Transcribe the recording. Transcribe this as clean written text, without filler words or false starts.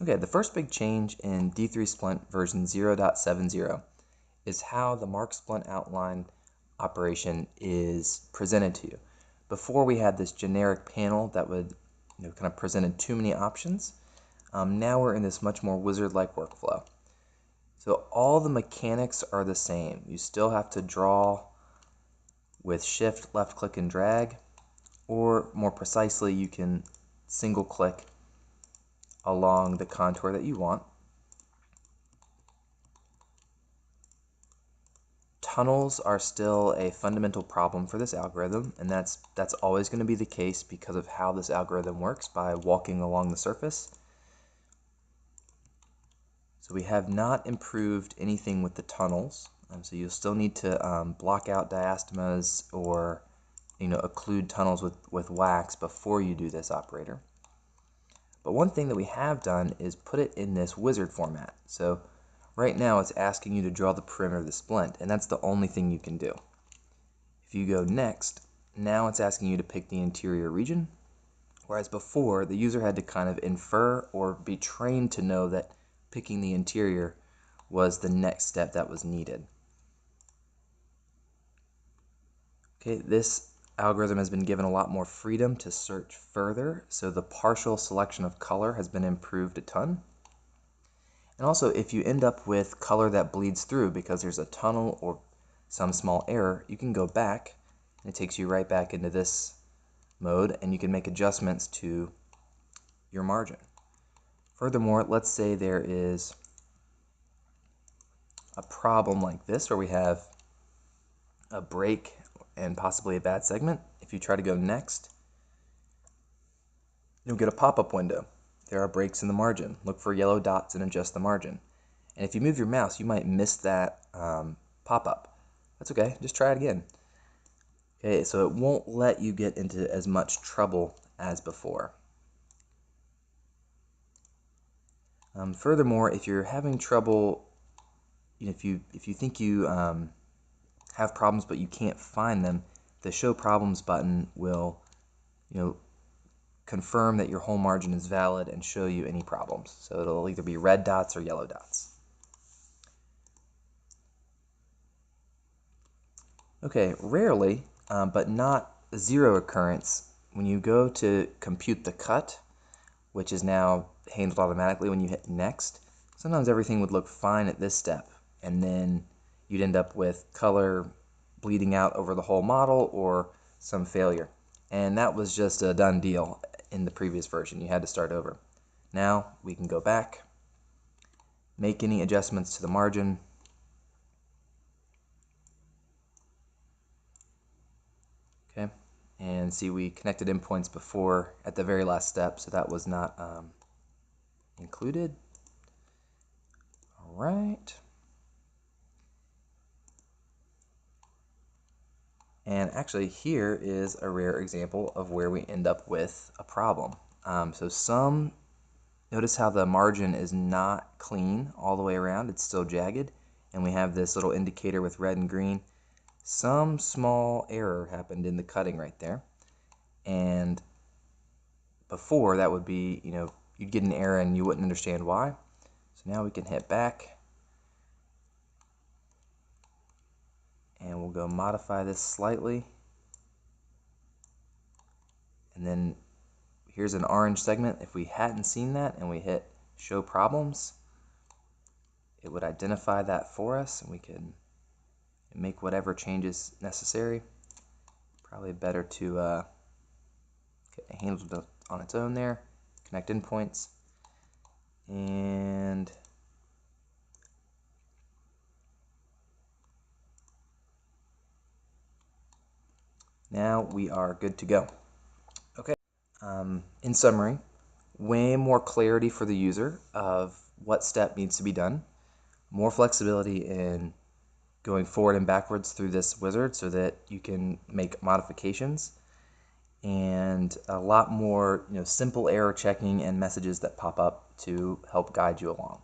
Okay, the first big change in D3Splint version 0.7.0 is how the mark splint outline operation is presented to you. Before we had this generic panel that would kind of presented too many options. Now we're in this much more wizard-like workflow. So all the mechanics are the same. You still have to draw with shift, left click, and drag, or more precisely, you can single click along the contour that you want. Tunnels are still a fundamental problem for this algorithm, and that's always going to be the case because of how this algorithm works by walking along the surface. So we have not improved anything with the tunnels, so you'll still need to block out diastemas or occlude tunnels with wax before you do this operator. But one thing that we have done is put it in this wizard format. So right now it's asking you to draw the perimeter of the splint, and that's the only thing you can do. If you go next, now it's asking you to pick the interior region, whereas before the user had to kind of infer or be trained to know that picking the interior was the next step that was needed. Okay, this algorithm has been given a lot more freedom to search further, so the partial selection of color has been improved a ton. And also, if you end up with color that bleeds through because there's a tunnel or some small error, you can go back, and it takes you right back into this mode, and you can make adjustments to your margin. Furthermore, let's say there is a problem like this where we have a break and possibly a bad segment. If you try to go next, you'll get a pop-up window. There are breaks in the margin. Look for yellow dots and adjust the margin. And if you move your mouse, you might miss that pop-up. That's okay, just try it again. Okay, so it won't let you get into as much trouble as before. Furthermore, if you're having trouble, if you think you have problems but you can't find them, the Show Problems button will confirm that your whole margin is valid and show you any problems. So it'll either be red dots or yellow dots. Okay, rarely, but not zero occurrence, when you go to compute the cut, which is now handled automatically when you hit next, sometimes everything would look fine at this step, and then you'd end up with color bleeding out over the whole model or some failure. And that was just a done deal in the previous version. You had to start over. Now we can go back, make any adjustments to the margin, okay, and see we connected endpoints before at the very last step, so that was not included. All right. And actually here is a rare example of where we end up with a problem. Notice how the margin is not clean all the way around, it's still jagged, and we have this little indicator with red and green. Some small error happened in the cutting right there, and before that would be, you'd get an error and you wouldn't understand why. So now we can hit back, and we'll go modify this slightly, and then here's an orange segment. If we hadn't seen that and we hit Show Problems, it would identify that for us, and we can make whatever changes necessary. Probably better to handle it on its own there. Connect endpoints, and now we are good to go. Okay. In summary, way more clarity for the user of what step needs to be done, more flexibility in going forward and backwards through this wizard so that you can make modifications, and a lot more simple error checking and messages that pop up to help guide you along.